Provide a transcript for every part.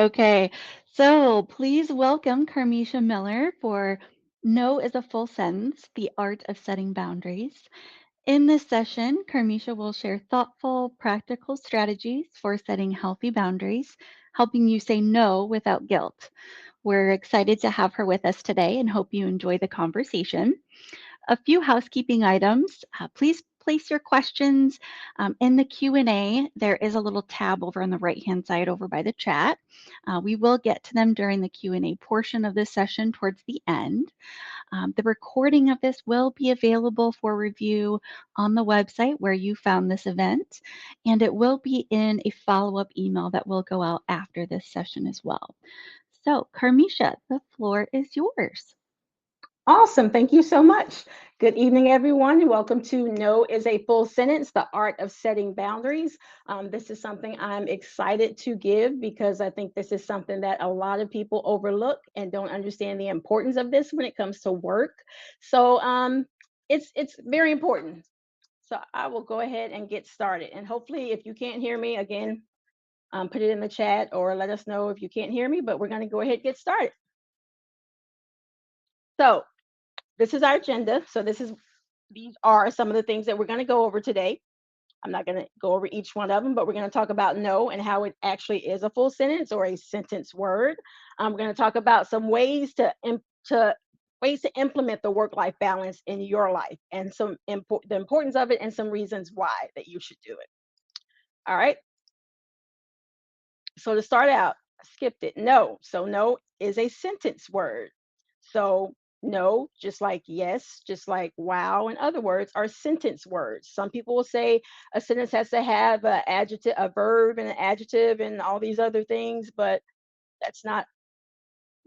Okay, so please welcome Carmisha Miller for No is a Full Sentence, the Art of Setting Boundaries. In this session, Carmisha will share thoughtful, practical strategies for setting healthy boundaries, helping you say no without guilt. We're excited to have her with us today and hope you enjoy the conversation. A few housekeeping items. Please place your questions in the Q&A. There is a little tab over on the right-hand side over by the chat. We will get to them during the Q&A portion of this session towards the end. The recording of this will be available for review on the website where you found this event, and it will be in a follow-up email that will go out after this session as well. So, Carmisha, the floor is yours. Awesome. Thank you so much. Good evening, everyone. Welcome to No is a Full Sentence, the art of setting boundaries. This is something I'm excited to give because I think this is something that a lot of people overlook and don't understand the importance of this when it comes to work. So it's very important. So I will go ahead and get started. And hopefully, if you can't hear me, again, put it in the chat or let us know if you can't hear me, but we're going to go ahead and get started. So this is our agenda. So these are some of the things that we're going to go over today. I'm not going to go over each one of them, but we're going to talk about no and how it actually is a full sentence or a sentence word. We're going to talk about some ways to ways to implement the work-life balance in your life and the importance of it and some reasons why that you should do it. All right. So to start out, I skipped it. No. So no is a sentence word. So no, just like yes, just like wow, and other words are sentence words. Some people will say a sentence has to have an adjective, a verb, and an adjective, and all these other things, but that's not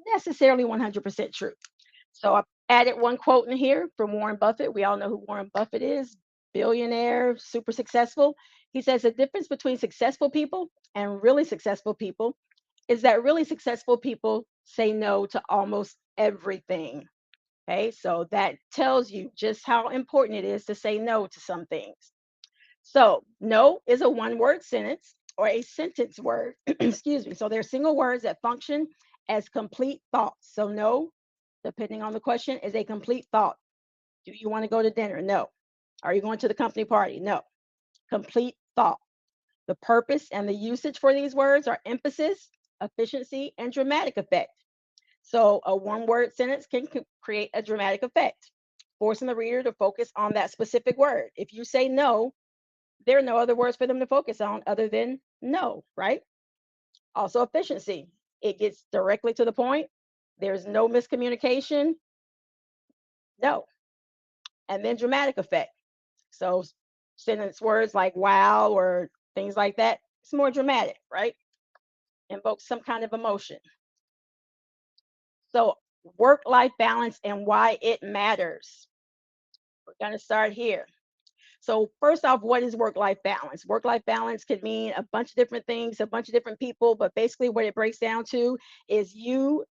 necessarily 100% true. So I added one quote in here from Warren Buffett. We all know who Warren Buffett is, billionaire, super successful. He says the difference between successful people and really successful people is that really successful people say no to almost everything. Okay, so that tells you just how important it is to say no to some things. So, no is a one word sentence or a sentence word. Excuse me. So, they're single words that function as complete thoughts. So, no, depending on the question, is a complete thought. Do you want to go to dinner? No. Are you going to the company party? No. Complete thought. The purpose and the usage for these words are emphasis, efficiency, and dramatic effect. So a one word sentence can create a dramatic effect, forcing the reader to focus on that specific word. If you say no, there are no other words for them to focus on other than no, right? Also, efficiency. It gets directly to the point. There's no miscommunication, no. And then dramatic effect. So sentence words like wow or things like that, it's more dramatic, right? Invokes some kind of emotion. So work life balance and why it matters. We're going to start here. So, first off, what is work life balance? Work life balance could mean a bunch of different things, a bunch of different people, but basically, what it breaks down to is you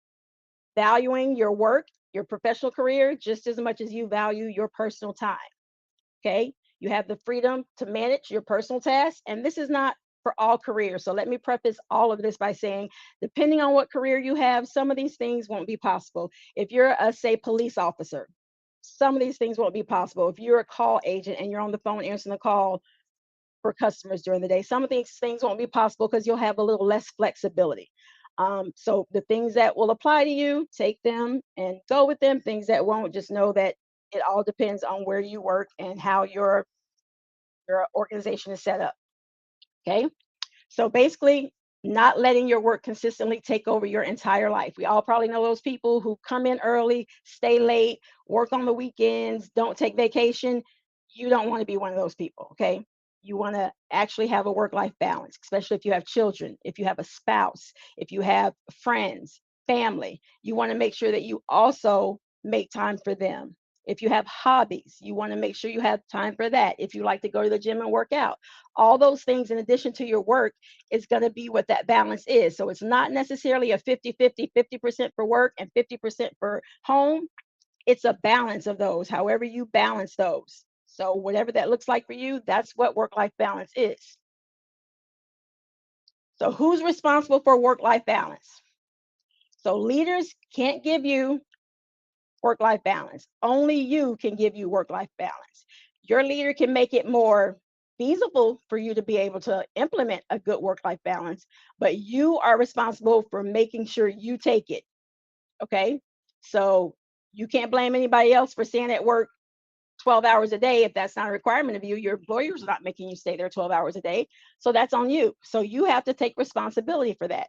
valuing your work, your professional career, just as much as you value your personal time. Okay. You have the freedom to manage your personal tasks, and this is not for all careers. So, let me preface all of this by saying, depending on what career you have, some of these things won't be possible. If you're a, say, police officer, some of these things won't be possible. If you're a call agent and you're on the phone answering the call for customers during the day, some of these things won't be possible because you'll have a little less flexibility. So the things that will apply to you, take them and go with them. Things that won't, just know that it all depends on where you work and how your organization is set up. Okay. So basically, not letting your work consistently take over your entire life. We all probably know those people who come in early, stay late, work on the weekends, don't take vacation. You don't want to be one of those people, okay? You want to actually have a work life balance, especially if you have children, if you have a spouse, if you have friends, family. You want to make sure that you also make time for them. If you have hobbies, you want to make sure you have time for that. If you like to go to the gym and work out, all those things in addition to your work is going to be what that balance is. So it's not necessarily a 50-50, 50% for work and 50% for home. It's a balance of those, however you balance those. So whatever that looks like for you, that's what work life balance is. So, who's responsible for work life balance? So, leaders can't give you work life balance. Only you can give you work life balance. Your leader can make it more feasible for you to be able to implement a good work life balance, but you are responsible for making sure you take it. Okay. So you can't blame anybody else for staying at work 12 hours a day if that's not a requirement of you. Your employer's not making you stay there 12 hours a day. So that's on you. So you have to take responsibility for that.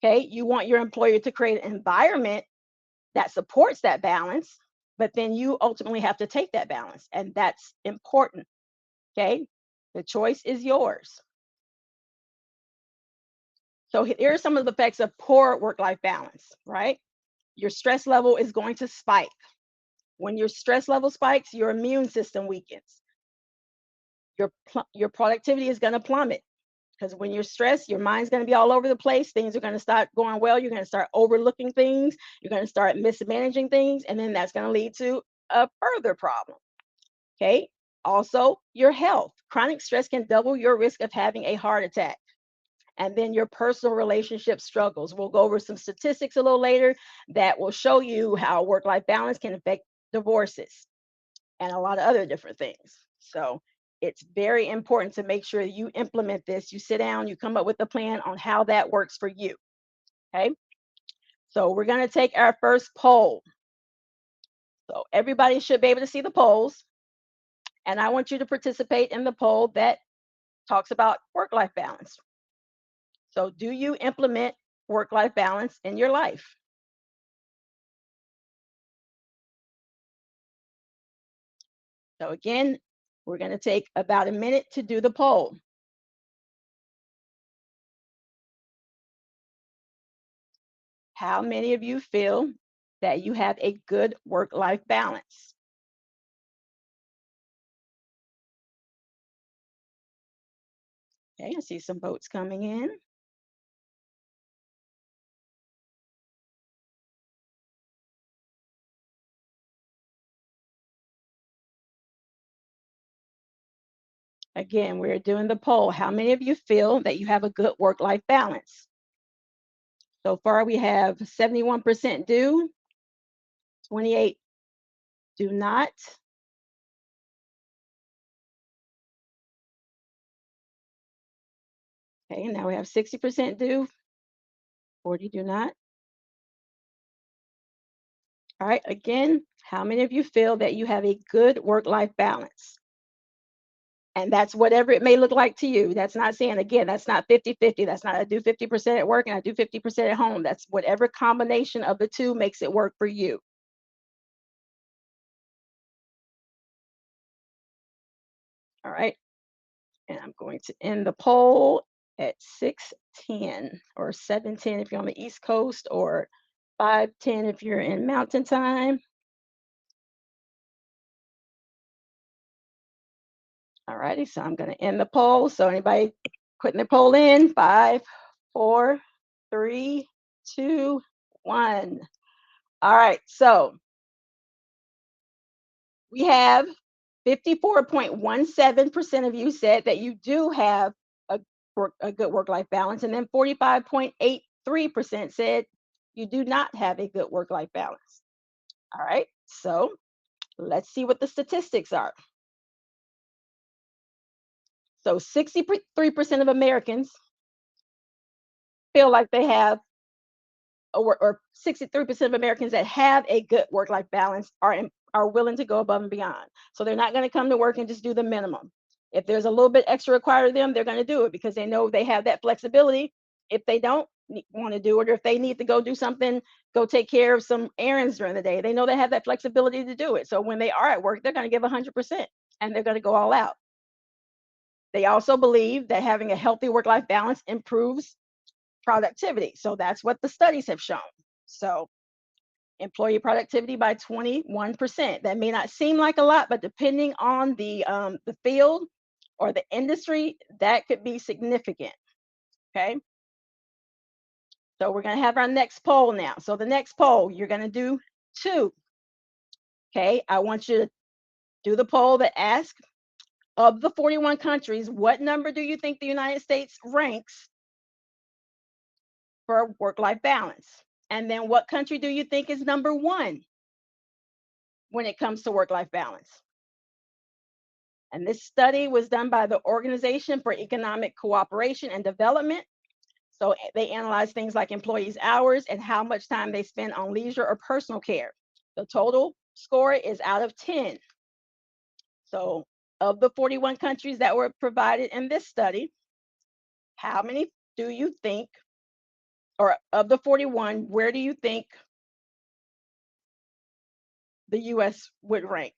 Okay. You want your employer to create an environment that supports that balance, but then you ultimately have to take that balance. And that's important. Okay. The choice is yours. So here are some of the effects of poor work life balance, right? Your stress level is going to spike. When your stress level spikes, your immune system weakens. Your productivity is going to plummet because when you're stressed, your mind's going to be all over the place. Things are going to start going well. You're going to start overlooking things. You're going to start mismanaging things. And then that's going to lead to a further problem. Okay. Also, your health. Chronic stress can double your risk of having a heart attack. And then your personal relationship struggles. We'll go over some statistics a little later that will show you how work life balance can affect divorces and a lot of other different things. So it's very important to make sure you implement this. You sit down, you come up with a plan on how that works for you. Okay. So we're going to take our first poll. So everybody should be able to see the polls. And I want you to participate in the poll that talks about work life balance. So, do you implement work life balance in your life? So, again, we're going to take about a minute to do the poll. How many of you feel that you have a good work life balance? Okay, I see some votes coming in. Again, we're doing the poll. How many of you feel that you have a good work life balance? So far, we have 71% do, 28 do not. Okay, now we have 60% do, 40 do not. All right, again, how many of you feel that you have a good work life balance? And that's whatever it may look like to you. That's not saying, again, that's not 50-50. That's not I do 50% at work and I do 50% at home. That's whatever combination of the two makes it work for you. All right. And I'm going to end the poll at 6:10 or 7:10 if you're on the East Coast or 5:10 if you're in Mountain Time. All righty. So I'm going to end the poll. So anybody putting the poll in? 5, 4, 3, 2, 1. All right. So we have 54.17% of you said that you do have a good work life balance, and then 45.83% said you do not have a good work life balance. All right, so let's see what the statistics are. So 63% of Americans feel like they have or 63% of Americans that have a good work-life balance are willing to go above and beyond. So they're not going to come to work and just do the minimum. If there's a little bit extra required of them, they're going to do it because they know they have that flexibility. If they don't want to do it, or if they need to go do something, go take care of some errands during the day, they know they have that flexibility to do it. So when they are at work, they're going to give 100% and they're going to go all out. They also believe that having a healthy work-life balance improves productivity. So that's what the studies have shown. So employee productivity by 21%. That may not seem like a lot, but depending on the field or the industry, that could be significant. Okay. So we're going to have our next poll now. So the next poll, you're going to do two. Okay. I want you to do the poll that asks of the 41 countries, what number do you think the United States ranks for work-life balance. And then what country do you think is number one when it comes to work-life balance? And this study was done by the Organization for Economic Cooperation and Development. So they analyze things like employees' hours and how much time they spend on leisure or personal care. The total score is out of 10. So of the 41 countries that were provided in this study, how many do you think, or of the 41, where do you think the US would rank?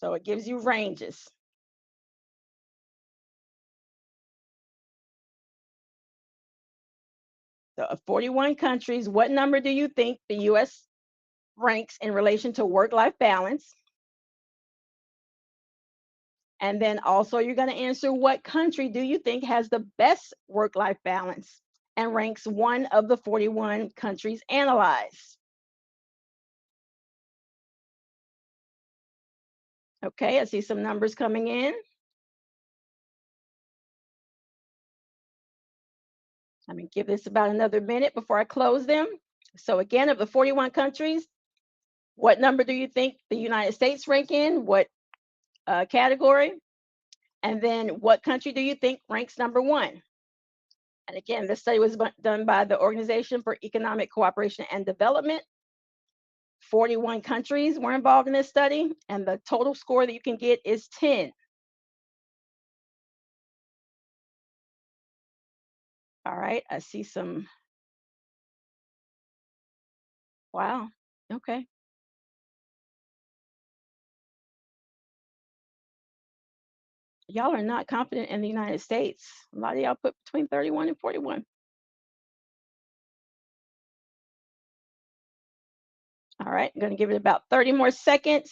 So it gives you ranges. So of 41 countries, what number do you think the US ranks in relation to work-life balance? And then also you're going to answer what country do you think has the best work-life balance and ranks one of the 41 countries analyzed. Okay, I see some numbers coming in. Let me give this about another minute before I close them. So again, of the 41 countries, what number do you think the United States rank in? What category? And then what country do you think ranks number one? And again, this study was done by the Organization for Economic Cooperation and Development. 41 countries were involved in this study, and the total score that you can get is 10. All right, I see some. Wow. Okay. Y'all are not confident in the United States. A lot of y'all put between 31 and 41. All right, I'm going to give it about 30 more seconds,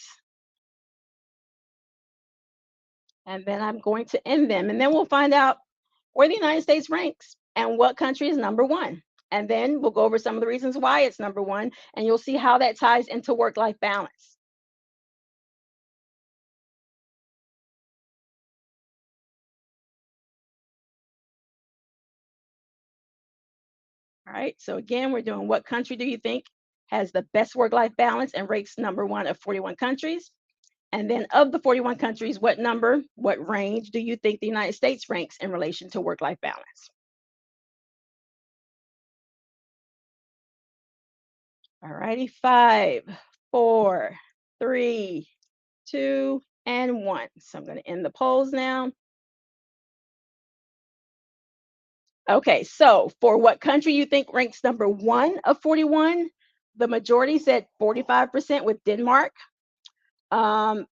and then I'm going to end them. And then we'll find out where the United States ranks and what country is number one. And then we'll go over some of the reasons why it's number one, and you'll see how that ties into work-life balance. All right, so again, we're doing what country do you think has the best work-life balance and ranks number one of 41 countries? And then of the 41 countries, what number, what range do you think the United States ranks in relation to work-life balance? All righty, 5, 4, 3, 2, and 1. So I'm going to end the polls now. Okay, so for what country you think ranks number one of 41, the majority said 45% with Denmark. Um,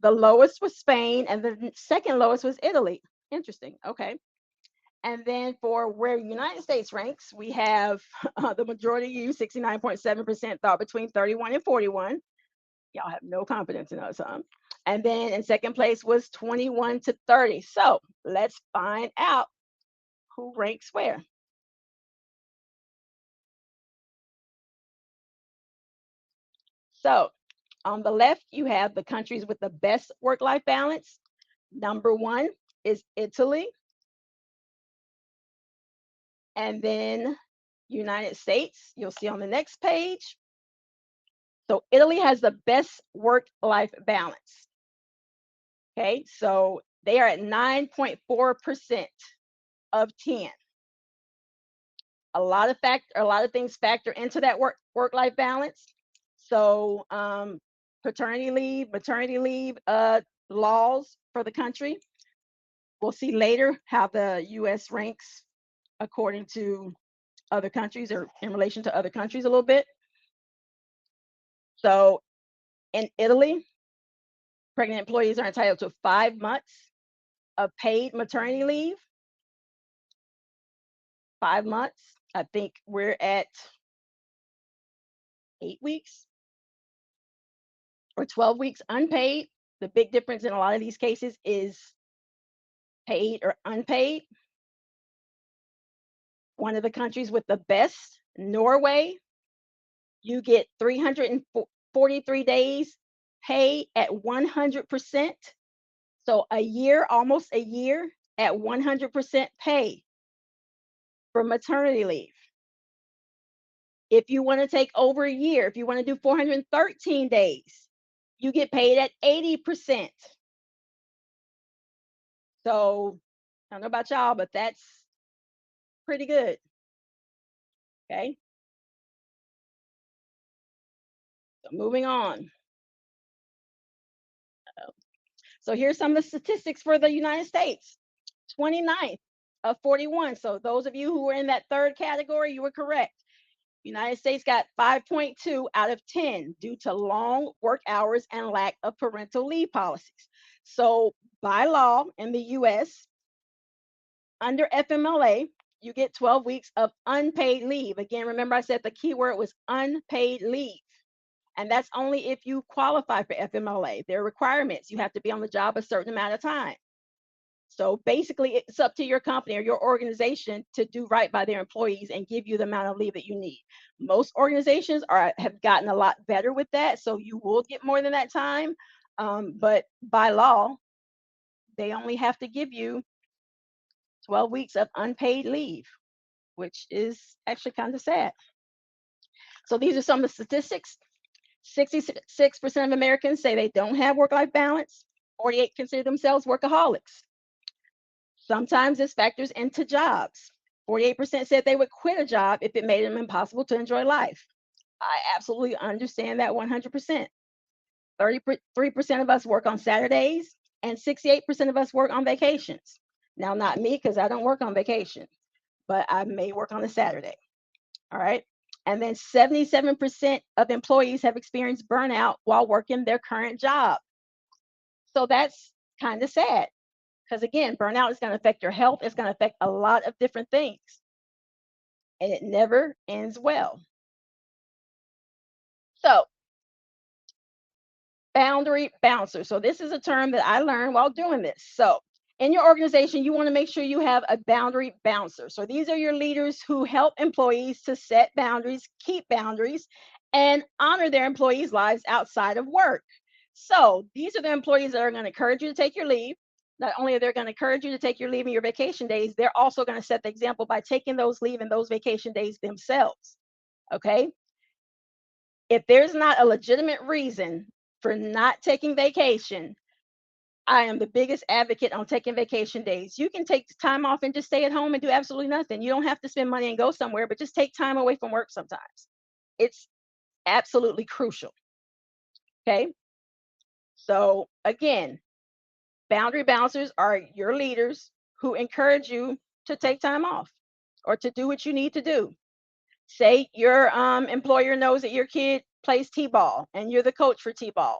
the lowest was Spain, and the second lowest was Italy. Interesting. Okay. And then for where United States ranks, we have the majority you, 69.7%, thought between 31 and 41. Y'all have no confidence in us, huh? And then in second place was 21 to 30. So let's find out who ranks where. So on the left, you have the countries with the best work-life balance. Number one is Italy. And then United States, you'll see on the next page. So Italy has the best work-life balance. Okay, so they are at 9.4% of 10. A lot of things factor into that work-life balance. So paternity leave, maternity leave laws for the country. We'll see later how the US ranks according to other countries or in relation to other countries a little bit. So in Italy, pregnant employees are entitled to 5 months of paid maternity leave. 5 months. I think we're at 8 weeks or 12 weeks unpaid. The big difference in a lot of these cases is paid or unpaid. One of the countries with the best, Norway, you get 343 days pay at 100%. So a year, almost a year at 100% pay. for maternity leave. If you want to take over a year, if you want to do 413 days, you get paid at 80%. So I don't know about y'all, but that's pretty good. Okay. So moving on. So here's some of the statistics for the United States. 29th of 41. So those of you who were in that third category, you were correct. United States got 5.2 out of 10 due to long work hours and lack of parental leave policies. So by law in the US, under FMLA, you get 12 weeks of unpaid leave. Again, remember I said the key word was unpaid leave. And that's only if you qualify for FMLA. There are requirements. You have to be on the job a certain amount of time. So basically, it's up to your company or your organization to do right by their employees and give you the amount of leave that you need. Most organizations have gotten a lot better with that, so you will get more than that time. But by law, they only have to give you 12 weeks of unpaid leave, which is actually kind of sad. So these are some of the statistics. 66% of Americans say they don't have work-life balance. 48 consider themselves workaholics. Sometimes this factors into jobs. 48% said they would quit a job if it made them impossible to enjoy life. I absolutely understand that 100%. 33% of us work on Saturdays, and 68% of us work on vacations. Now, not me, because I don't work on vacation, but I may work on a Saturday. All right. And then 77% of employees have experienced burnout while working their current job. So that's kind of sad. Because again, burnout is going to affect your health. It's going to affect a lot of different things, and it never ends well. So, boundary bouncer. So, this is a term that I learned while doing this. So, in your organization, you want to make sure you have a boundary bouncer. So, these are your leaders who help employees to set boundaries, keep boundaries, and honor their employees' lives outside of work. So, these are the employees that are going to encourage you to take your leave. Not only are they going to encourage you to take your leave and your vacation days, they're also going to set the example by taking those leave and those vacation days themselves. Okay. If there's not a legitimate reason for not taking vacation, I am the biggest advocate on taking vacation days. You can take time off and just stay at home and do absolutely nothing. You don't have to spend money and go somewhere, but just take time away from work sometimes. It's absolutely crucial. Okay. So, again, boundary bouncers are your leaders who encourage you to take time off or to do what you need to do. Say your employer knows that your kid plays t-ball and you're the coach for t-ball.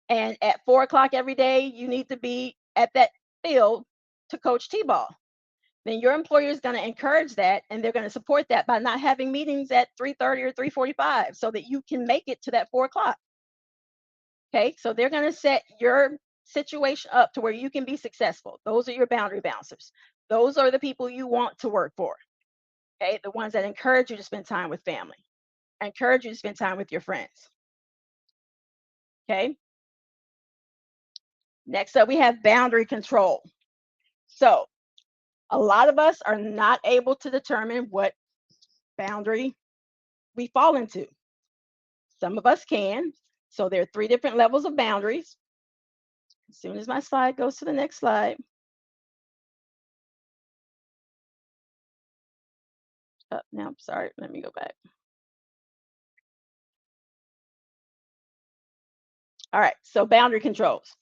And at 4 o'clock every day, you need to be at that field to coach t-ball. Then your employer is going to encourage that and they're going to support that by not having meetings at 3:30 or 3:45 so that you can make it to that 4 o'clock. Okay, so they're going to set your situation up to where you can be successful. Those are your boundary bouncers. Those are the people you want to work for. Okay, the ones that encourage you to spend time with family, encourage you to spend time with your friends. Okay, next up, we have boundary control. So, a lot of us are not able to determine what boundary we fall into. Some of us can. So, there are three different levels of boundaries. As soon as my slide goes to the next slide. Oh, now, sorry, let me go back. All right, so boundary controls.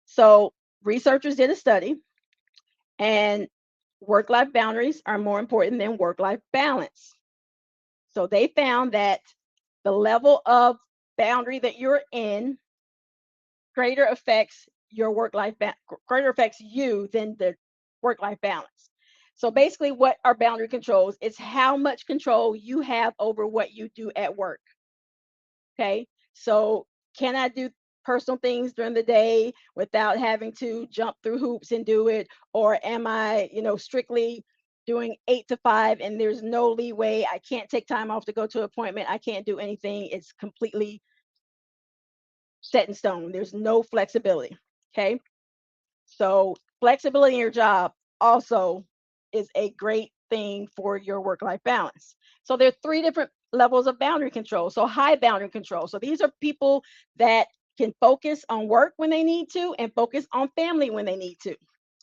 So, researchers did a study, and work life boundaries are more important than work life balance. So, they found that the level of boundary that you're in greater affects your greater affects you than the work life balance. So basically what are boundary controls? It's how much control you have over what you do at work. Okay? So can I do personal things during the day without having to jump through hoops and do it, or am I, strictly doing 8 to 5 and there's no leeway? I can't take time off to go to an appointment. I can't do anything. It's completely set in stone. There's no flexibility. Okay. So flexibility in your job also is a great thing for your work life balance. So there are three different levels of boundary control. So high boundary control. So these are people that can focus on work when they need to and focus on family when they need to.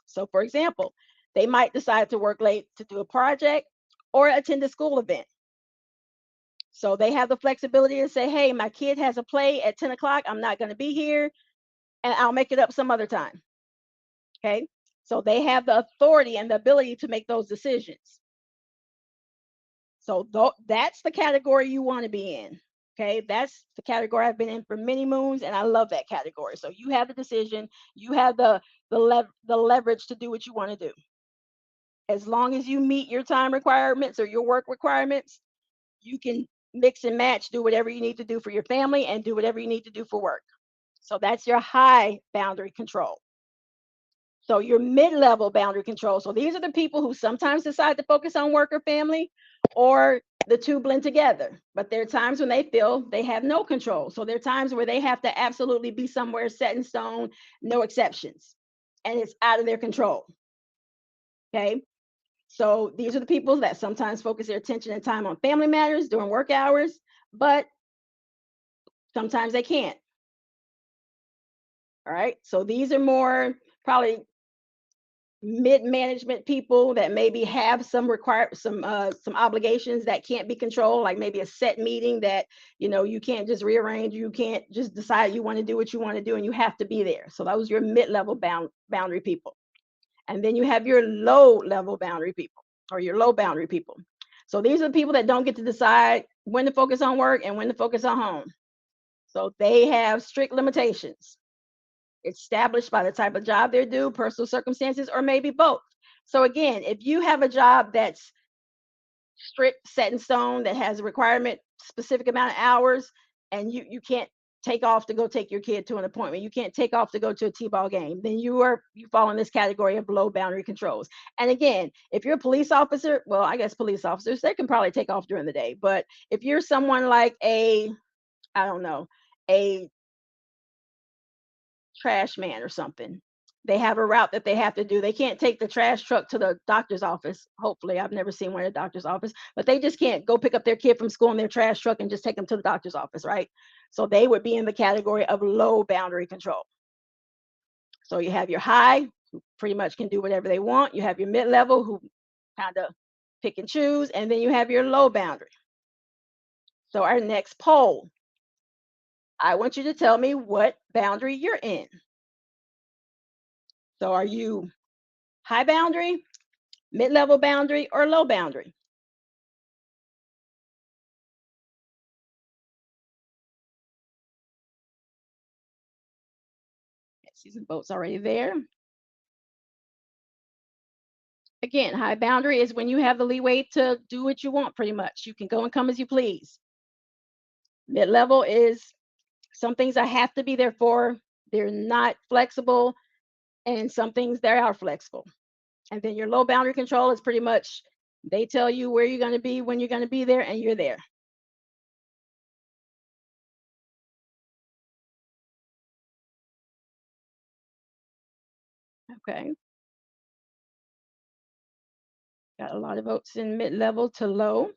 So for example, they might decide to work late to do a project or attend a school event. So they have the flexibility to say, hey, my kid has a play at 10 o'clock. I'm not going to be here and I'll make it up some other time. Okay. So they have the authority and the ability to make those decisions. So that's the category you want to be in. Okay. That's the category I've been in for many moons, and I love that category. So you have the decision, you have the leverage to do what you want to do. As long as you meet your time requirements or your work requirements, you can mix and match, do whatever you need to do for your family and do whatever you need to do for work. So that's your high boundary control. So your mid-level boundary control. So these are the people who sometimes decide to focus on work or family, or the two blend together. But there are times when they feel they have no control. So there are times where they have to absolutely be somewhere set in stone, no exceptions, and it's out of their control. Okay. So these are the people that sometimes focus their attention and time on family matters during work hours, but sometimes they can't. All right. So these are more probably mid-management people that maybe have some obligations that can't be controlled, like maybe a set meeting that you can't just rearrange, you can't just decide you want to do what you want to do and you have to be there. So those are your mid-level boundary people. And then you have your low level boundary people, or your low boundary people. So these are the people that don't get to decide when to focus on work and when to focus on home. So they have strict limitations established by the type of job they do, personal circumstances, or maybe both. So again, if you have a job that's strict, set in stone, that has a requirement, specific amount of hours, and you can't take off to go take your kid to an appointment, you can't take off to go to a t-ball game, then you fall in this category of low boundary controls. And again, if you're a police officer, well, I guess police officers, they can probably take off during the day. But if you're someone like I don't know, a trash man or something. They have a route that they have to do. They can't take the trash truck to the doctor's office. Hopefully, I've never seen one at the doctor's office, but they just can't go pick up their kid from school in their trash truck and just take them to the doctor's office, right? So they would be in the category of low boundary control. So you have your high, who pretty much can do whatever they want. You have your mid level, who kind of pick and choose, and then you have your low boundary. So our next poll, I want you to tell me what boundary you're in. So are you high boundary, mid-level boundary, or low boundary? I see some votes already there. Again, high boundary is when you have the leeway to do what you want pretty much. You can go and come as you please. Mid-level is some things I have to be there for. They're not flexible, and some things they are flexible. And then your low boundary control is pretty much they tell you where you're going to be, when you're going to be there, and you're there. Okay. Got a lot of votes in mid-level to low.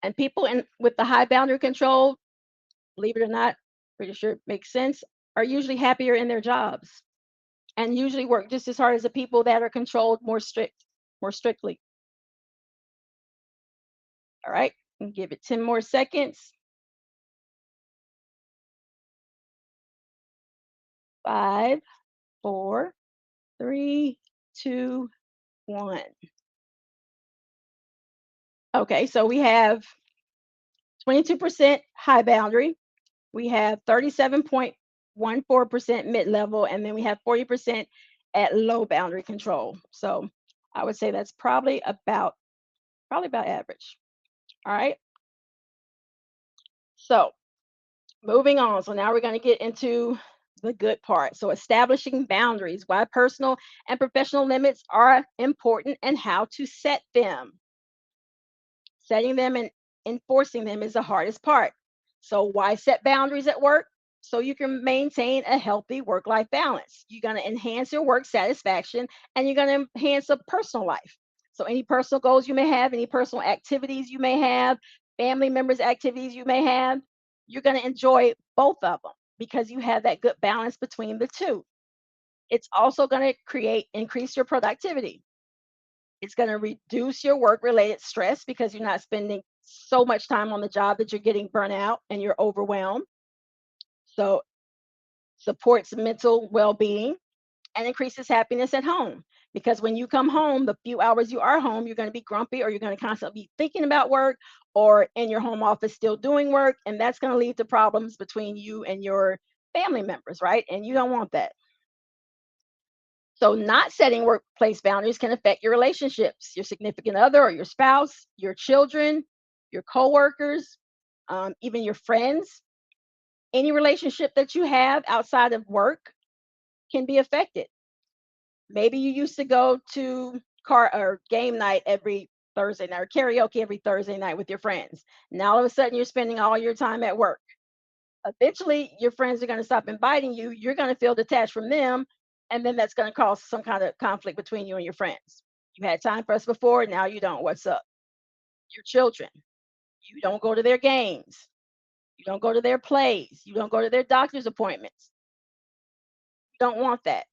And people with the high boundary control, believe it or not, pretty sure it makes sense, are usually happier in their jobs and usually work just as hard as the people that are controlled more strictly. All right, and give it 10 more seconds. 5, 4, 3, 2, 1. Okay, so we have 22% high boundary. We have 37.14% mid-level, and then we have 40% at low boundary control. So I would say that's probably about average. All right. So moving on. So now we're going to get into the good part. So establishing boundaries, why personal and professional limits are important and how to set them. Setting them and enforcing them is the hardest part. So why set boundaries at work? so you can maintain a healthy work life balance. You're going to enhance your work satisfaction and you're going to enhance a personal life. So, any personal goals you may have, any personal activities you may have, family members' activities you may have, you're going to enjoy both of them because you have that good balance between the two. It's also going to increase your productivity. It's going to reduce your work related stress because you're not spending so much time on the job that you're getting burnt out and you're overwhelmed. So, supports mental well being and increases happiness at home. Because when you come home, the few hours you are home, you're going to be grumpy or you're going to constantly be thinking about work or in your home office still doing work. And that's going to lead to problems between you and your family members, right? And you don't want that. So, not setting workplace boundaries can affect your relationships, your significant other or your spouse, your children, your coworkers, even your friends. Any relationship that you have outside of work can be affected. Maybe you used to go to car or game night every Thursday night or karaoke every Thursday night with your friends. Now all of a sudden you're spending all your time at work. Eventually your friends are going to stop inviting you. You're going to feel detached from them. And then that's going to cause some kind of conflict between you and your friends. You had time for us before, now you don't. What's up? Your children. You don't go to their games. You don't go to their plays. You don't go to their doctor's appointments. You don't want that.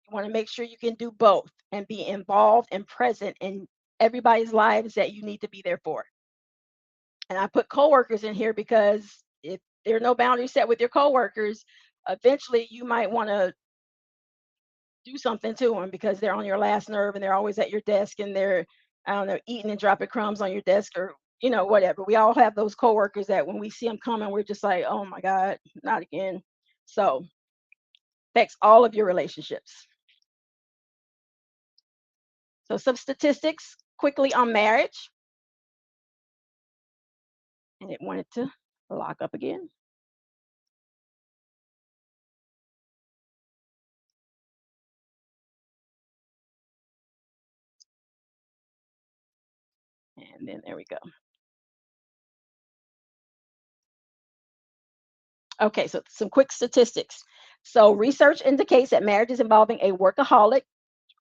You want to make sure you can do both and be involved and present in everybody's lives that you need to be there for. And I put coworkers in here because if there are no boundaries set with your coworkers, eventually you might want to do something to them because they're on your last nerve and they're always at your desk and they're, I don't know, eating and dropping crumbs on your desk or whatever. We all have those coworkers that when we see them coming, we're just like, oh my God, not again. So affects all of your relationships. So some statistics quickly on marriage. And it wanted to lock up again. And then there we go. Okay, so some quick statistics. So research indicates that marriages involving a workaholic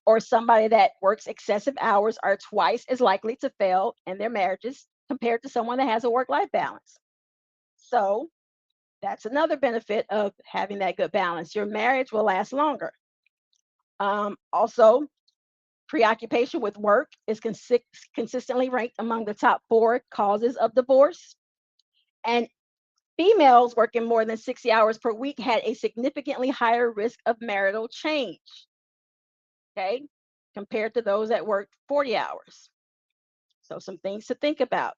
or somebody that works excessive hours are twice as likely to fail in their marriages compared to someone that has a work-life balance. So that's another benefit of having that good balance. Your marriage will last longer. Also, preoccupation with work is consistently ranked among the top four causes of divorce. And females working more than 60 hours per week had a significantly higher risk of marital change, okay, compared to those that worked 40 hours. So, some things to think about.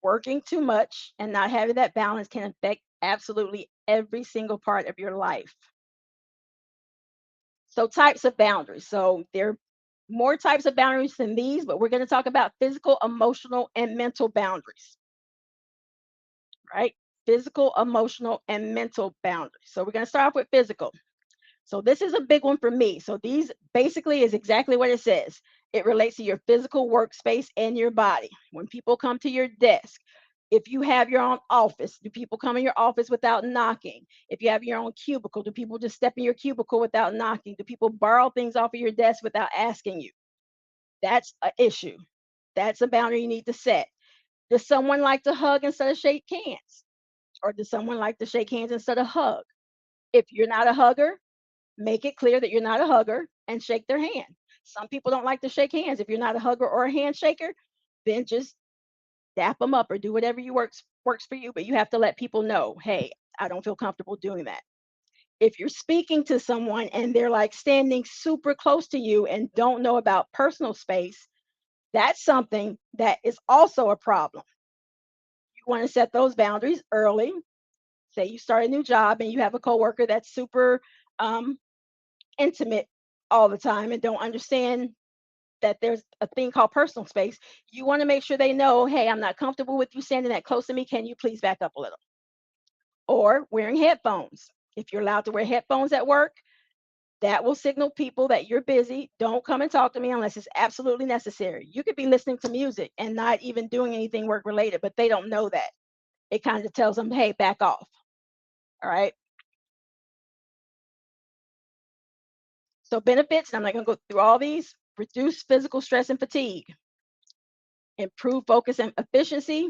Working too much and not having that balance can affect absolutely every single part of your life. So, types of boundaries. So, there are more types of boundaries than these, but we're going to talk about physical, emotional, and mental boundaries, right? Physical, emotional, and mental boundaries. So, we're going to start off with physical. So this is a big one for me. So these basically is exactly what it says. It relates to your physical workspace and your body. When people come to your desk, if you have your own office, do people come in your office without knocking? If you have your own cubicle, do people just step in your cubicle without knocking? Do people borrow things off of your desk without asking you? That's an issue. That's a boundary you need to set. Does someone like to hug instead of shake hands? Or does someone like to shake hands instead of hug? If you're not a hugger, make it clear that you're not a hugger and shake their hand. Some people don't like to shake hands. If you're not a hugger or a handshaker, then just dap them up or do whatever you works for you. But you have to let people know, hey, I don't feel comfortable doing that. If you're speaking to someone and they're like standing super close to you and don't know about personal space, that's something that is also a problem. You want to set those boundaries early. Say you start a new job and you have a coworker that's super um, intimate all the time and don't understand that there's a thing called personal space, you want to make sure they know, hey, I'm not comfortable with you standing that close to me. Can you please back up a little? Or wearing headphones. If you're allowed to wear headphones at work, that will signal people that you're busy. Don't come and talk to me unless it's absolutely necessary. You could be listening to music and not even doing anything work related, but they don't know that. It kind of tells them, hey, back off. All right. So benefits, and I'm not going to go through all these: reduce physical stress and fatigue, improve focus and efficiency,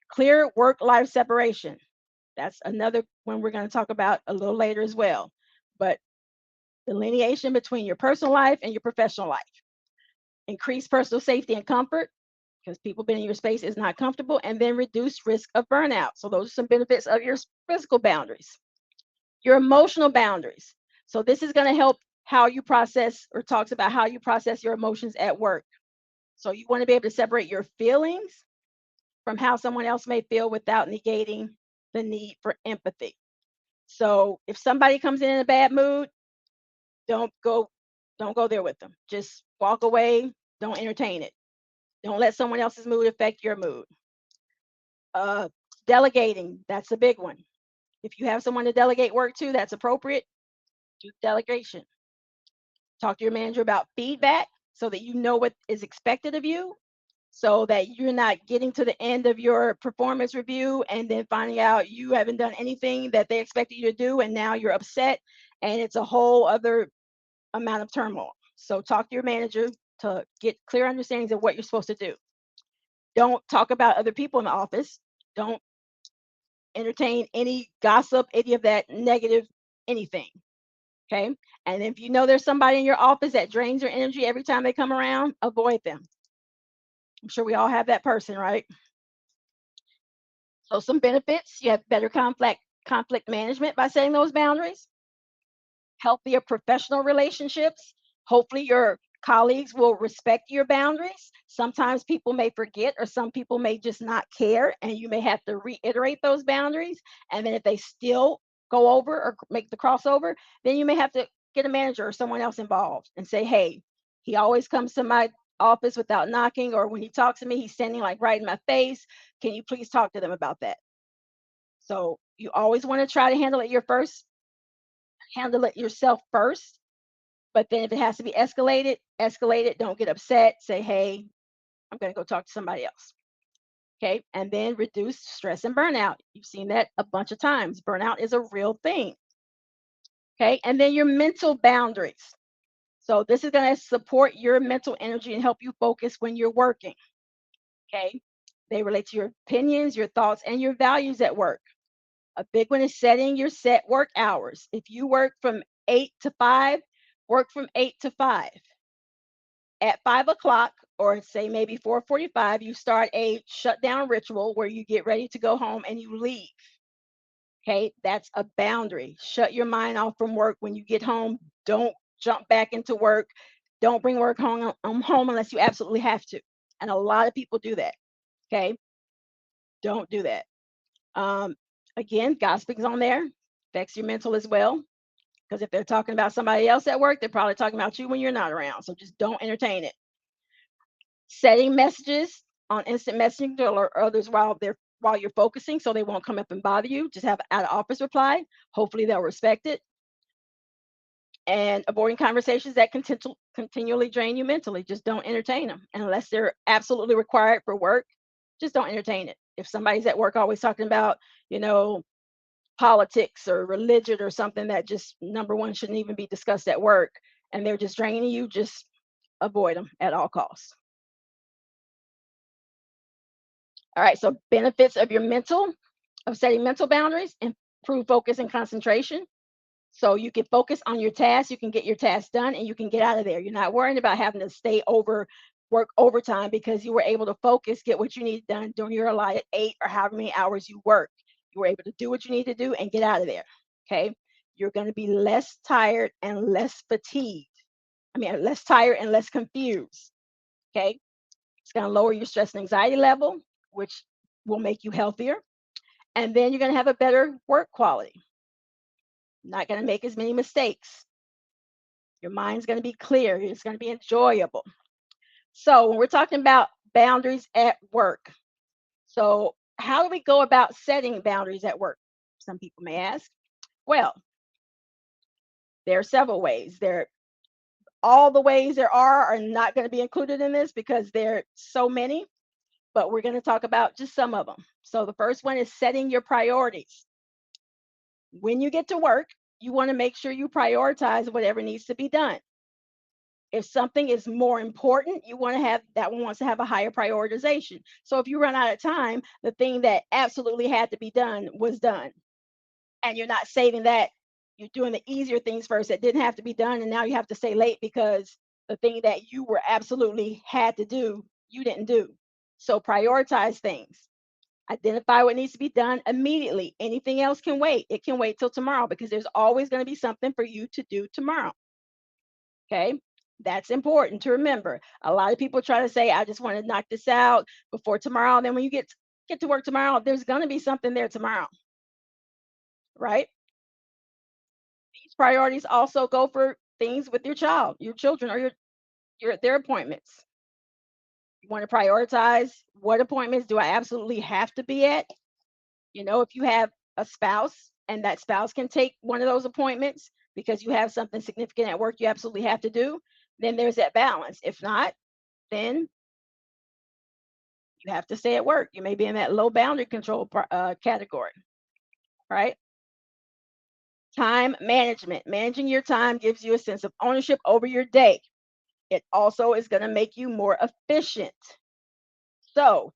clear work life separation. That's another one we're going to talk about a little later as well. But delineation between your personal life and your professional life, increase personal safety and comfort because people being in your space is not comfortable, and then reduce risk of burnout. So, those are some benefits of your physical boundaries. Your emotional boundaries. So, this is going to help how you process or talks about how you process your emotions at work. So, you want to be able to separate your feelings from how someone else may feel without negating the need for empathy. So, if somebody comes in a bad mood, don't go don't go there with them. Just walk away, don't entertain it. Don't let someone else's mood affect your mood. Uh, Delegating, that's a big one. If you have someone to delegate work to that's appropriate, do delegation. Talk to your manager about feedback so that you know what is expected of you, so that you're not getting to the end of your performance review and then finding out you haven't done anything that they expected you to do, and now you're upset and it's a whole other amount of turmoil. So talk to your manager to get clear understandings of what you're supposed to do. Don't talk about other people in the office. Don't entertain any gossip, any of that negative anything. Okay. And if you know there's somebody in your office that drains your energy every time they come around, avoid them. I'm sure we all have that person, right? So some benefits, you have better conflict management by setting those boundaries, healthier professional relationships. Hopefully, your colleagues will respect your boundaries. Sometimes people may forget, or some people may just not care, and you may have to reiterate those boundaries. And then, if they still go over or make the crossover, then you may have to get a manager or someone else involved and say, hey, he always comes to my office without knocking, or when he talks to me, he's standing like right in my face. Can you please talk to them about that? So, you always want to try to handle it yourself first. But then if it has to be escalated, escalate it. Don't get upset. Say, hey, I'm going to go talk to somebody else. Okay. And then reduce stress and burnout. You've seen that a bunch of times. Burnout is a real thing. Okay. And then your mental boundaries. So this is going to support your mental energy and help you focus when you're working. Okay. They relate to your opinions, your thoughts, and your values at work. A big one is setting your set work hours. If you work from 8 to 5, work from 8 to 5. At 5 o'clock, or say maybe 4:45, you start a shutdown ritual where you get ready to go home and you leave. Okay, that's a boundary. Shut your mind off from work when you get home. Don't jump back into work. Don't bring work home unless you absolutely have to. And a lot of people do that. Okay, don't do that. Um, Again, gossiping's on there. Affects your mental as well. Because if they're talking about somebody else at work, they're probably talking about you when you're not around. So just don't entertain it. Setting messages on instant messaging to alert others while you're focusing so they won't come up and bother you. Just have out of office reply. Hopefully they'll respect it. And avoiding conversations that continually drain you mentally. Just don't entertain them unless they're absolutely required for work. Just don't entertain it. If somebody's at work always talking about, you know, politics or religion or something that just number one shouldn't even be discussed at work, and they're just draining you, just avoid them at all costs. All right, so benefits of setting mental boundaries: improve focus and concentration. So you can focus on your task, you can get your task done, and you can get out of there. You're not worrying about having to work overtime because you were able to focus, get what you need done during your allotted 8 or however many hours you work. You were able to do what you need to do and get out of there. Okay. You're going to be less tired and less fatigued. I mean, less tired and less confused. Okay. It's going to lower your stress and anxiety level, which will make you healthier. And then you're going to have a better work quality. Not going to make as many mistakes. Your mind's going to be clear. It's going to be enjoyable. So, when we're talking about boundaries at work, so how do we go about setting boundaries at work? Some people may ask. Well, there are several ways. All the ways there are not going to be included in this because there are so many, but we're going to talk about just some of them. So, the first one is setting your priorities. When you get to work, you want to make sure you prioritize whatever needs to be done. If something is more important, you want to have that one wants to have a higher prioritization. So if you run out of time, the thing that absolutely had to be done was done. And you're not saving that. You're doing the easier things first that didn't have to be done. And now you have to stay late because the thing that you were absolutely had to do, you didn't do. So prioritize things. Identify what needs to be done immediately. Anything else can wait. It can wait till tomorrow because there's always going to be something for you to do tomorrow. Okay. That's important to remember. A lot of people try to say, I just want to knock this out before tomorrow. And then when you get to work tomorrow, there's going to be something there tomorrow, right? These priorities also go for things with your child, your children, or your their appointments. You want to prioritize what appointments do I absolutely have to be at? If you have a spouse and that spouse can take one of those appointments because you have something significant at work you absolutely have to do, then there's that balance. If not, then you have to stay at work. You may be in that low boundary control category, right? Time management. Managing your time gives you a sense of ownership over your day. It also is going to make you more efficient. So,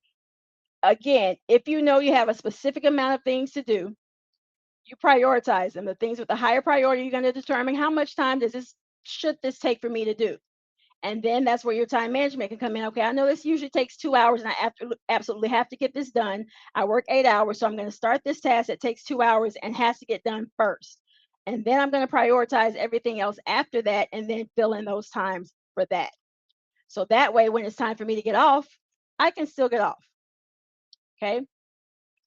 again, if you know you have a specific amount of things to do, you prioritize them. The things with the higher priority, you're going to determine how much time should this take for me to do. And then that's where your time management can come in. Okay, I know this usually takes 2 hours and absolutely have to get this done. I work 8 hours, so I'm going to start this task that takes 2 hours and has to get done first. And then I'm going to prioritize everything else after that and then fill in those times for that. So that way, when it's time for me to get off, I can still get off. Okay,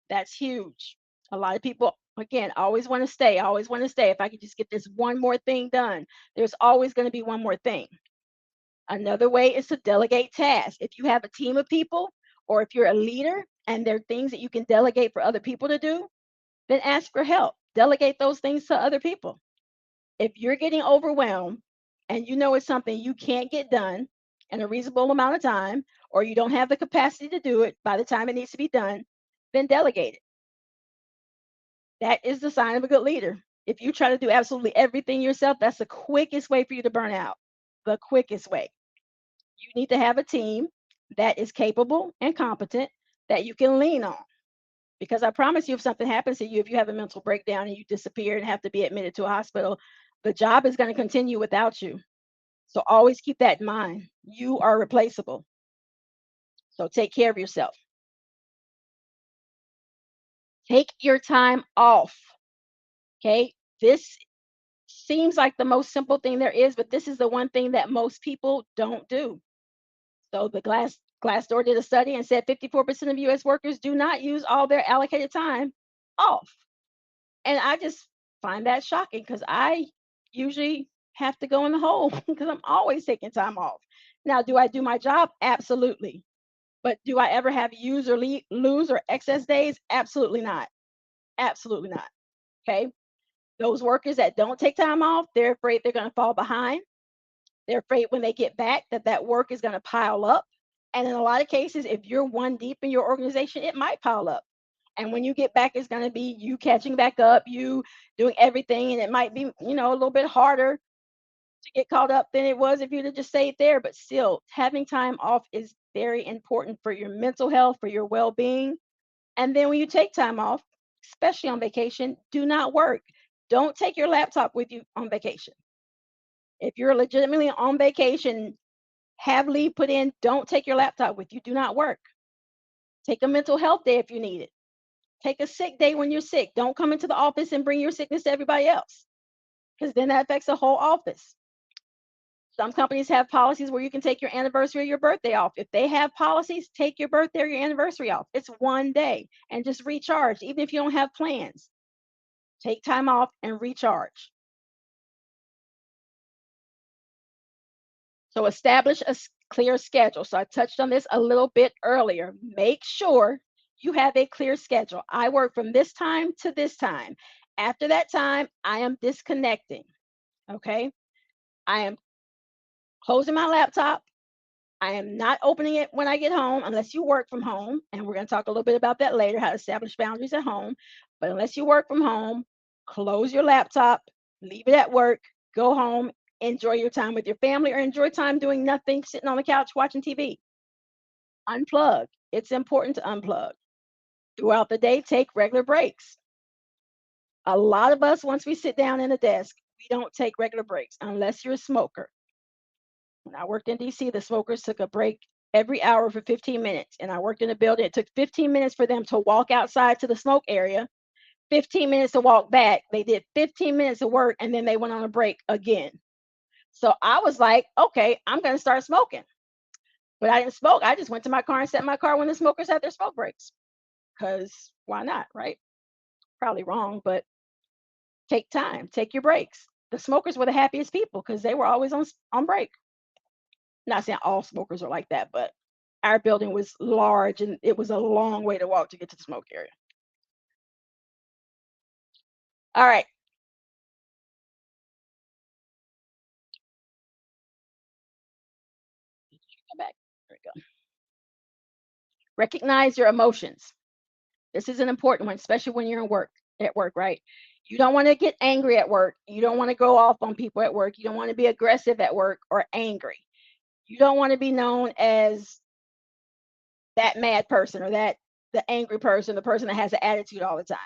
that's huge. A lot of people, again, always want to stay, always want to stay. If I could just get this one more thing done, there's always going to be one more thing. Another way is to delegate tasks. If you have a team of people or if you're a leader and there are things that you can delegate for other people to do, then ask for help. Delegate those things to other people. If you're getting overwhelmed and you know it's something you can't get done in a reasonable amount of time, or you don't have the capacity to do it by the time it needs to be done, then delegate it. That is the sign of a good leader. If you try to do absolutely everything yourself, that's the quickest way for you to burn out. The quickest way. You need to have a team that is capable and competent that you can lean on. Because I promise you, if something happens to you, if you have a mental breakdown and you disappear and have to be admitted to a hospital, the job is going to continue without you. So always keep that in mind. You are replaceable. So take care of yourself. Take your time off. Okay. This seems like the most simple thing there is, but this is the one thing that most people don't do. So the Glassdoor did a study and said 54% of US workers do not use all their allocated time off. And I just find that shocking because I usually have to go in the hole because I'm always taking time off. Now, do I do my job? Absolutely. But do I ever have use or lose or excess days? Absolutely not. Absolutely not. Okay. Those workers that don't take time off, they're afraid they're going to fall behind. They're afraid when they get back that work is going to pile up. And in a lot of cases, if you're one deep in your organization, it might pile up. And when you get back, it's going to be you catching back up, you doing everything. And it might be, a little bit harder to get caught up than it was if you'd have just stayed there. But still, having time off is very important for your mental health, for your well being. And then when you take time off, especially on vacation, do not work. Don't take your laptop with you on vacation. If you're legitimately on vacation, have leave put in. Don't take your laptop with you. Do not work. Take a mental health day if you need it. Take a sick day when you're sick. Don't come into the office and bring your sickness to everybody else because then that affects the whole office. Some companies have policies where you can take your anniversary or your birthday off. If they have policies, take your birthday or your anniversary off. It's one day and just recharge, even if you don't have plans. Take time off and recharge. So establish a clear schedule. So I touched on this a little bit earlier. Make sure you have a clear schedule. I work from this time to this time. After that time, I am disconnecting. Okay. I am closing my laptop. I am not opening it when I get home unless you work from home. And we're going to talk a little bit about that later, how to establish boundaries at home. But unless you work from home, Close your laptop, leave it at work, go home, enjoy your time with your family, or enjoy time doing nothing, sitting on the couch watching TV. Unplug. It's important to unplug. Throughout the day, take regular breaks. A lot of us, once we sit down in a desk, we don't take regular breaks unless you're a smoker. When I worked in DC, the smokers took a break every hour for 15 minutes. And I worked in a building, it took 15 minutes for them to walk outside to the smoke area, 15 minutes to walk back. They did 15 minutes of work and then they went on a break again. So I was like, okay, I'm going to start smoking. But I didn't smoke. I just went to my car and sat in my car when the smokers had their smoke breaks. Because why not, right? Probably wrong, but take time, take your breaks. The smokers were the happiest people because they were always on break. Not saying all smokers are like that, but our building was large and it was a long way to walk to get to the smoke area. All right, go back. There we go. Recognize your emotions. This is an important one, especially when you're in work at work, right? You don't want to get angry at work. You don't want to go off on people at work. You don't want to be aggressive at work or angry. You don't want to be known as that mad person or that the angry person, the person that has an attitude all the time.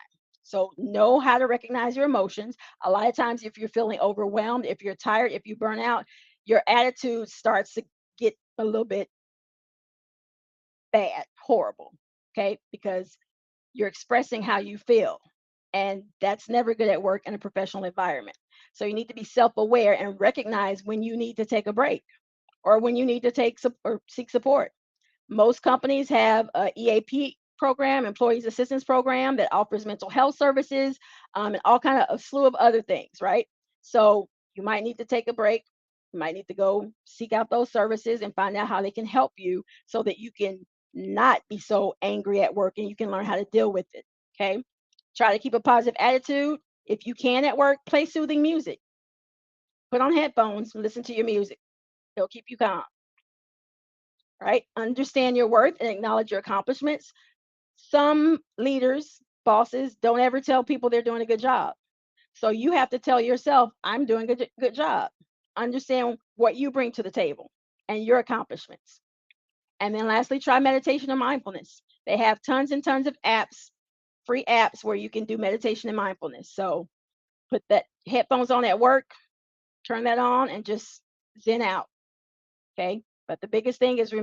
So know how to recognize your emotions. A lot of times if you're feeling overwhelmed, if you're tired, if you burn out, your attitude starts to get a little bit bad, horrible. Okay? Because you're expressing how you feel. And that's never good at work in a professional environment. So you need to be self-aware and recognize when you need to take a break or when you need to take or seek support. Most companies have a EAP program, employees assistance program that offers mental health services and all kind of a slew of other things, right? So you might need to take a break. You might need to go seek out those services and find out how they can help you so that you can not be so angry at work and you can learn how to deal with it. Okay. Try to keep a positive attitude. If you can at work, play soothing music. Put on headphones and listen to your music. It'll keep you calm, right? Understand your worth and acknowledge your accomplishments. Some leaders, bosses, don't ever tell people they're doing a good job. So you have to tell yourself, I'm doing a good job. Understand what you bring to the table and your accomplishments. And then lastly, try meditation and mindfulness. They have tons and tons of apps, free apps where you can do meditation and mindfulness. So put that headphones on at work, turn that on and just zen out. Okay. But the biggest thing is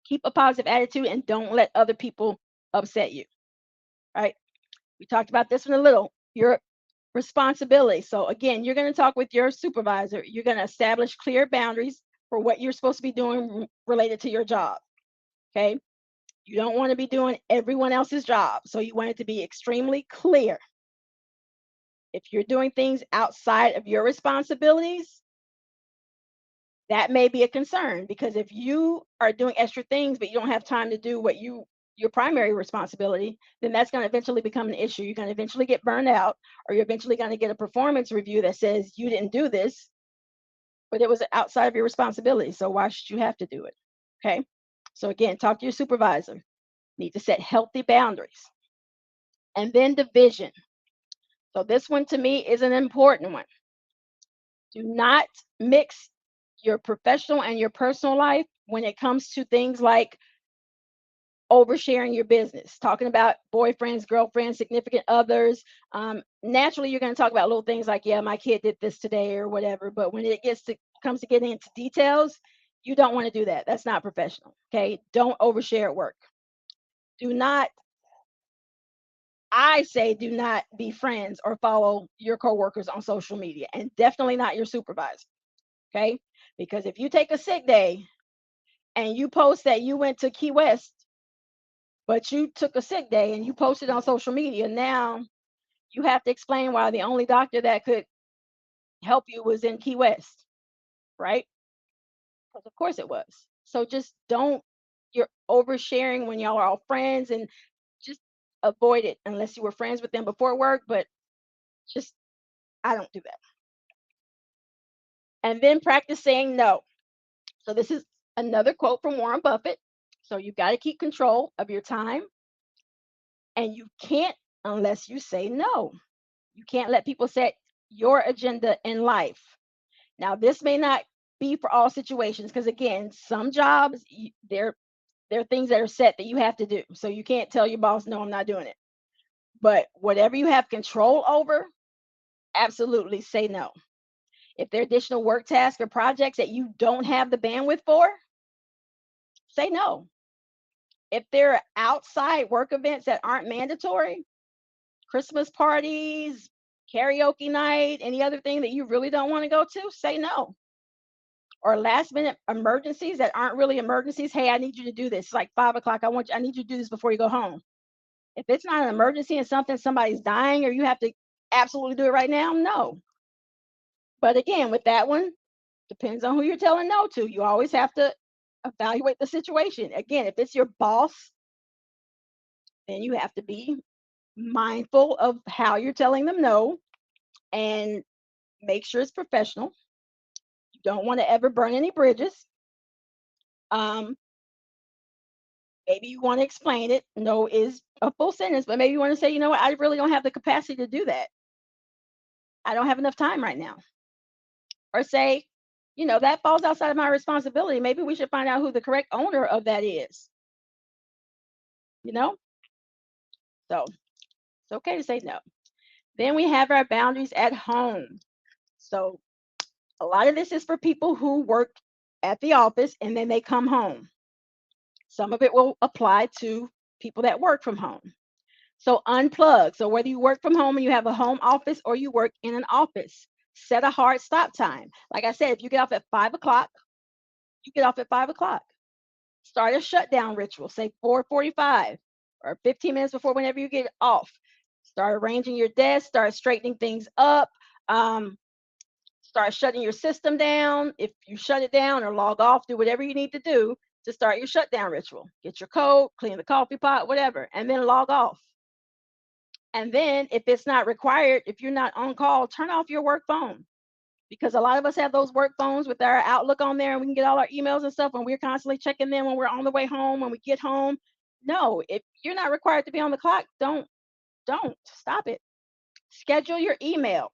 keep a positive attitude and don't let other people upset you. Right. We talked about this one a little. Your responsibility. So again, you're going to talk with your supervisor. You're going to establish clear boundaries for what you're supposed to be doing related to your job. Okay. You don't want to be doing everyone else's job. So you want it to be extremely clear. If you're doing things outside of your responsibilities, that may be a concern because if you are doing extra things but you don't have time to do what your primary responsibility, then that's going to eventually become an issue. You're going to eventually get burned out, or you're eventually going to get a performance review that says you didn't do this, but it was outside of your responsibility. So why should you have to do it? Okay. So again, talk to your supervisor. Need to set healthy boundaries. And then division. So this one to me is an important one. Do not mix your professional and your personal life when it comes to things like oversharing your business, talking about boyfriends, girlfriends, significant others. Naturally, you're going to talk about little things like, yeah, my kid did this today or whatever. But when it comes to getting into details, you don't want to do that. That's not professional. Okay. Don't overshare at work. Do not, I say, do not be friends or follow your coworkers on social media, and definitely not your supervisor. Okay. Because if you take a sick day and you post that you went to Key West, but you took a sick day and you posted on social media, now you have to explain why the only doctor that could help you was in Key West, right? Because of course it was. So just don't, you're oversharing when y'all are all friends, and just avoid it unless you were friends with them before work. But just, I don't do that. And then practice saying no. So this is another quote from Warren Buffett. So you've got to keep control of your time, and you can't unless you say no. You can't let people set your agenda in life. Now, this may not be for all situations because again, some jobs there are things that are set that you have to do. So you can't tell your boss, no, I'm not doing it. But whatever you have control over, absolutely say no. If there are additional work tasks or projects that you don't have the bandwidth for, say no. If there are outside work events that aren't mandatory, Christmas parties, karaoke night, any other thing that you really don't want to go to, say no. Or last minute emergencies that aren't really emergencies. Hey, I need you to do this. It's like 5 o'clock. I need you to do this before you go home. If it's not an emergency and somebody's dying or you have to absolutely do it right now, no. But again, with that one, depends on who you're telling no to. You always have to evaluate the situation. Again, if it's your boss, then you have to be mindful of how you're telling them no and make sure it's professional. You don't want to ever burn any bridges. Um, maybe you want to explain it. No is a full sentence, but maybe you want to say, you know what, I really don't have the capacity to do that. I don't have enough time right now. Or say, that falls outside of my responsibility. Maybe we should find out who the correct owner of that is, you know? So it's okay to say no. Then we have our boundaries at home. So a lot of this is for people who work at the office and then they come home. Some of it will apply to people that work from home. So unplug. So whether you work from home and you have a home office or you work in an office, set a hard stop time. Like I said, if you get off at 5 o'clock, you get off at 5 o'clock. Start a shutdown ritual, say 4:45 or 15 minutes before whenever you get off. Start arranging your desk, start straightening things up. Um, Start shutting your system down. If you shut it down or log off, do whatever you need to do to start your shutdown ritual. Get your coat, clean the coffee pot, whatever, and then log off. And then if it's not required, if you're not on call, turn off your work phone because a lot of us have those work phones with our Outlook on there and we can get all our emails and stuff and we're constantly checking them when we're on the way home, when we get home. No, if you're not required to be on the clock, don't stop it. Schedule your emails.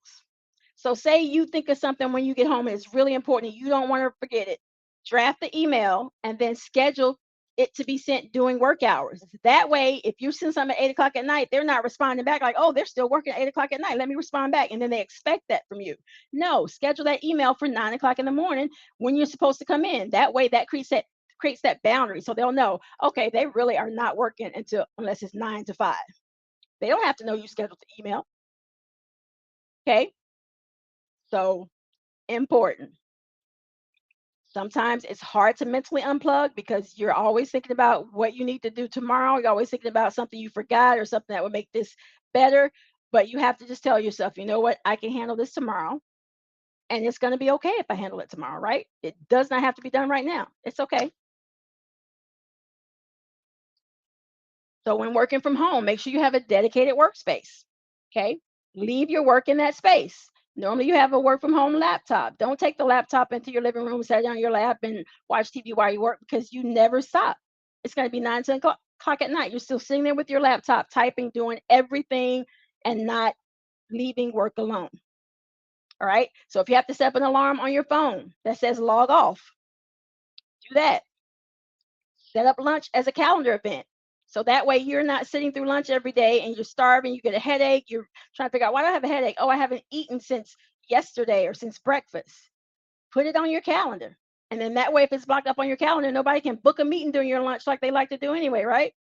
So say you think of something when you get home and it's really important, you don't want to forget it. Draft the email and then schedule it to be sent during work hours. That way, if you send something at 8 o'clock at night, they're not responding back like, oh, they're still working at 8 o'clock at night. Let me respond back. And then they expect that from you. No, schedule that email for 9 o'clock in the morning when you're supposed to come in. That way that creates that boundary. So they'll know, okay, they really are not working until unless it's 9 to 5. They don't have to know you scheduled the email. Okay. So important. Sometimes it's hard to mentally unplug because you're always thinking about what you need to do tomorrow. You're always thinking about something you forgot or something that would make this better. But you have to just tell yourself, you know what, I can handle this tomorrow. And it's going to be okay if I handle it tomorrow, right? It does not have to be done right now. It's okay. So when working from home, make sure you have a dedicated workspace. Okay. Leave your work in that space. Normally you have a work from home laptop. Don't take the laptop into your living room, set it on your lap, and watch TV while you work because you never stop. It's going to be 9, 10 o'clock at night. You're still sitting there with your laptop, typing, doing everything, and not leaving work alone. All right. So if you have to set up an alarm on your phone that says log off, do that. Set up lunch as a calendar event. So that way you're not sitting through lunch every day and you're starving, you get a headache, you're trying to figure out why do I have a headache? Oh, I haven't eaten since yesterday or since breakfast. Put it on your calendar. And then that way, if it's blocked up on your calendar, nobody can book a meeting during your lunch like they like to do anyway, right?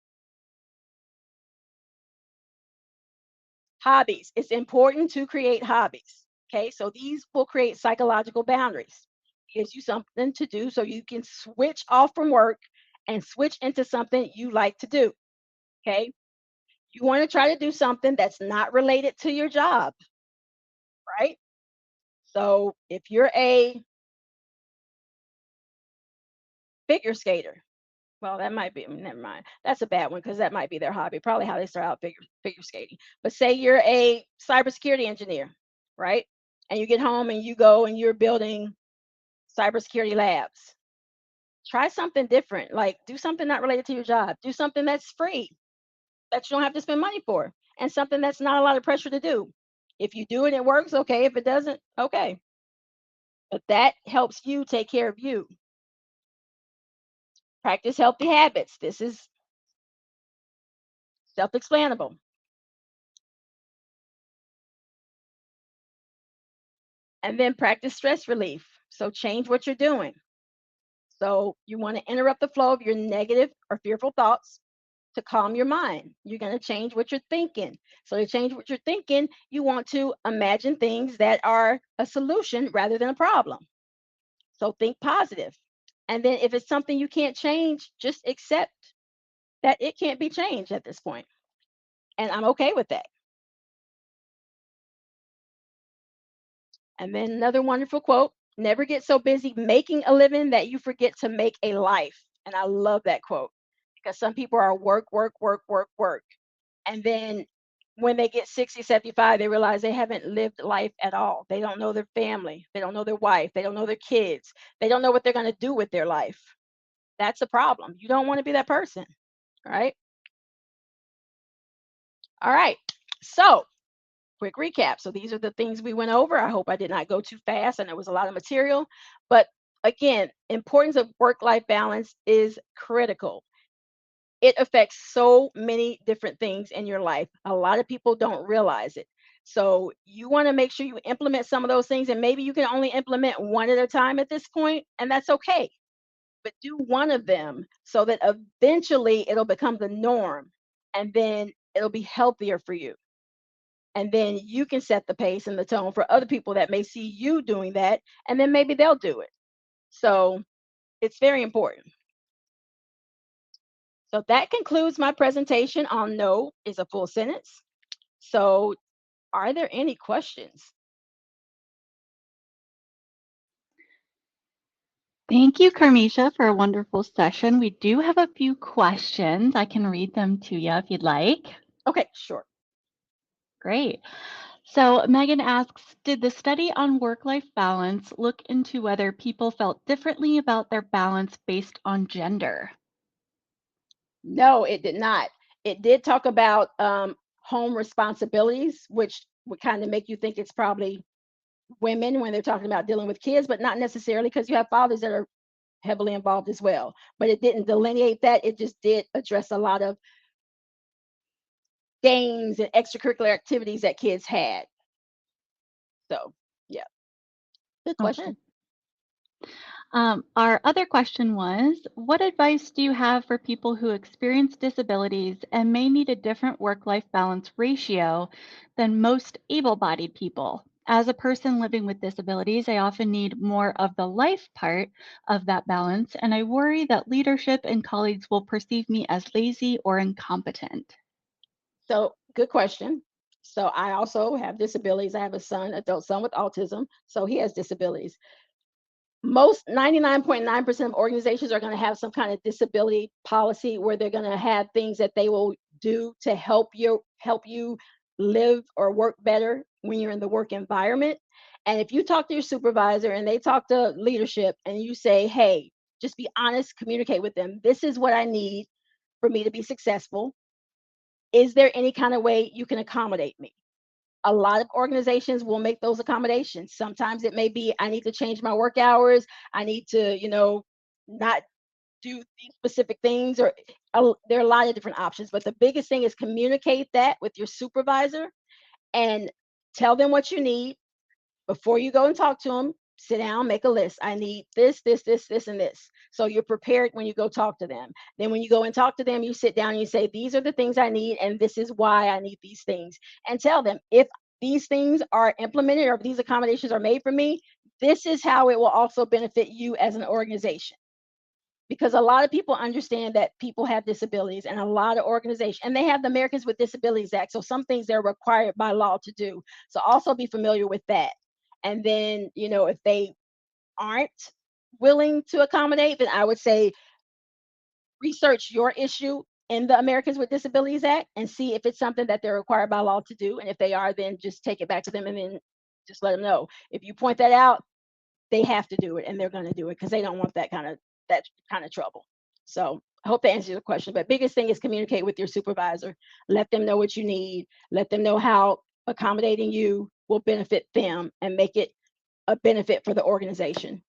Hobbies. It's important to create hobbies. Okay. So these will create psychological boundaries. Gives you something to do so you can switch off from work and switch into something you like to do. Okay. You want to try to do something that's not related to your job, right? So if you're a figure skater, well, that might be, never mind. That's a bad one because that might be their hobby, probably how they start out figure skating. But say you're a cybersecurity engineer, right? And you get home and you go and you're building cybersecurity labs. Try something different, like do something not related to your job. Do something that's free that you don't have to spend money for, and something that's not a lot of pressure to do. If you do it, it works. Okay. If it doesn't, okay. But that helps you take care of you. Practice healthy habits. This is self explainable. And then practice stress relief. So change what you're doing. So you want to interrupt the flow of your negative or fearful thoughts to calm your mind. You're going to change what you're thinking. So to change what you're thinking, you want to imagine things that are a solution rather than a problem. So think positive. And then if it's something you can't change, just accept that it can't be changed at this point. And I'm okay with that. And then another wonderful quote: never get so busy making a living that you forget to make a life. And I love that quote because some people are work, work, work, work, work. And then when they get 60, 75, they realize they haven't lived life at all. They don't know their family. They don't know their wife. They don't know their kids. They don't know what they're going to do with their life. That's a problem. You don't want to be that person, right? All right. So, quick recap. So, these are the things we went over. I hope I did not go too fast and there was a lot of material. But again, importance of work-life balance is critical. It affects so many different things in your life. A lot of people don't realize it. So you want to make sure you implement some of those things, and maybe you can only implement one at a time at this point, and that's okay. But do one of them so that eventually it'll become the norm, and then it'll be healthier for you. And then you can set the pace and the tone for other people that may see you doing that, and then maybe they'll do it. So it's very important. So that concludes my presentation on no is a full sentence. So, are there any questions? Thank you, Carmisha, for a wonderful session. We do have a few questions. I can read them to you if you'd like. Okay, sure. Great. So, Megan asks, did the study on work life balance look into whether people felt differently about their balance based on gender? No, it did not. It did talk about home responsibilities, which would kind of make you think it's probably women when they're talking about dealing with kids, but not necessarily because you have fathers that are heavily involved as well. But it didn't delineate that. It just did address a lot of games and extracurricular activities that kids had. So, yeah, good Okay. question. Our other question was, what advice do you have for people who experience disabilities and may need a different work life balance ratio than most able bodied people? As a person living with disabilities, I often need more of the life part of that balance, and I worry that leadership and colleagues will perceive me as lazy or incompetent. So, good question. So, I also have disabilities. I have a son, adult son with autism. So, he has disabilities. Most 99.9% of organizations are going to have some kind of disability policy where they're going to have things that they will do to help you live or work better when you're in the work environment. And if you talk to your supervisor and they talk to leadership and you say, hey, just be honest, communicate with them, this is what I need for me to be successful. Is there any kind of way you can accommodate me? A lot of organizations will make those accommodations. Sometimes it may be I need to change my work hours. I need to, not do these specific things, or there are a lot of different options. But the biggest thing is communicate that with your supervisor and tell them what you need before you go and talk to them. Sit down, make a list. I need this, this, this, this, and this. So you're prepared when you go talk to them. Then when you go and talk to them, you sit down and you say, these are the things I need, and this is why I need these things. And tell them if these things are implemented or if these accommodations are made for me, this is how it will also benefit you as an organization. Because a lot of people understand that people have disabilities, and a lot of organizations, and they have the Americans with Disabilities Act. So some things they're required by law to do. So also be familiar with that. And then, if they aren't willing to accommodate, then I would say research your issue in the Americans with Disabilities Act and see if it's something that they're required by law to do. And if they are, then just take it back to them and then just let them know. If you point that out, they have to do it and they're going to do it because they don't want that kind of trouble. So I hope that answers your question. But biggest thing is communicate with your supervisor. Let them know what you need. Let them know how accommodating you will benefit them and make it a benefit for the organization.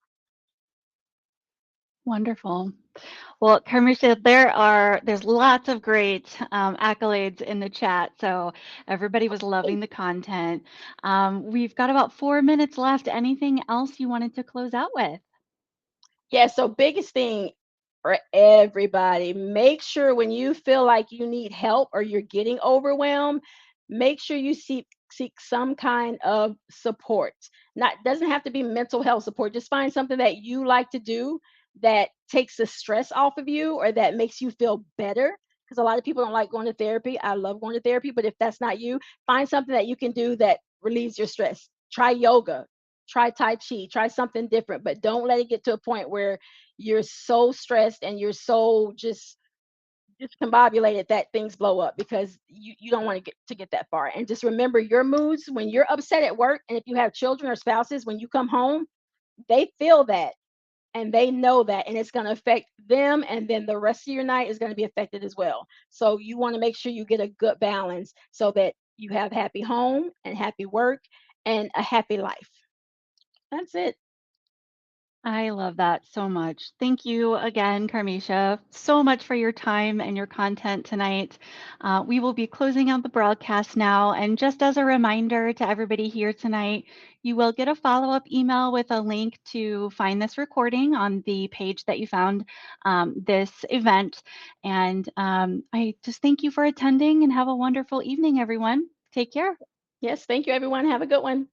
Wonderful. Well, Karmisha, there's lots of great accolades in the chat. So everybody was loving the content. We've got about 4 minutes left. Anything else you wanted to close out with? Yeah, so biggest thing for everybody, make sure when you feel like you need help or you're getting overwhelmed, make sure you seek some kind of support. Not doesn't have to be mental health support. Just find something that you like to do that takes the stress off of you or that makes you feel better. Because a lot of people don't like going to therapy. I love going to therapy, but if that's not you, find something that you can do that relieves your stress. Try yoga, try tai chi, try something different, but don't let it get to a point where you're so stressed and you're so just discombobulated that things blow up because you don't want to get that far. And just remember your moods when you're upset at work, and if you have children or spouses, when you come home, they feel that and they know that, and it's going to affect them, and then the rest of your night is going to be affected as well. So you want to make sure you get a good balance so that you have happy home and happy work and a happy life. That's it. I love that so much. Thank you again, Karmisha, so much for your time and your content tonight. We will be closing out the broadcast now. And just as a reminder to everybody here tonight, you will get a follow up email with a link to find this recording on the page that you found this event. And I just thank you for attending and have a wonderful evening, everyone. Take care. Yes, thank you, everyone. Have a good one.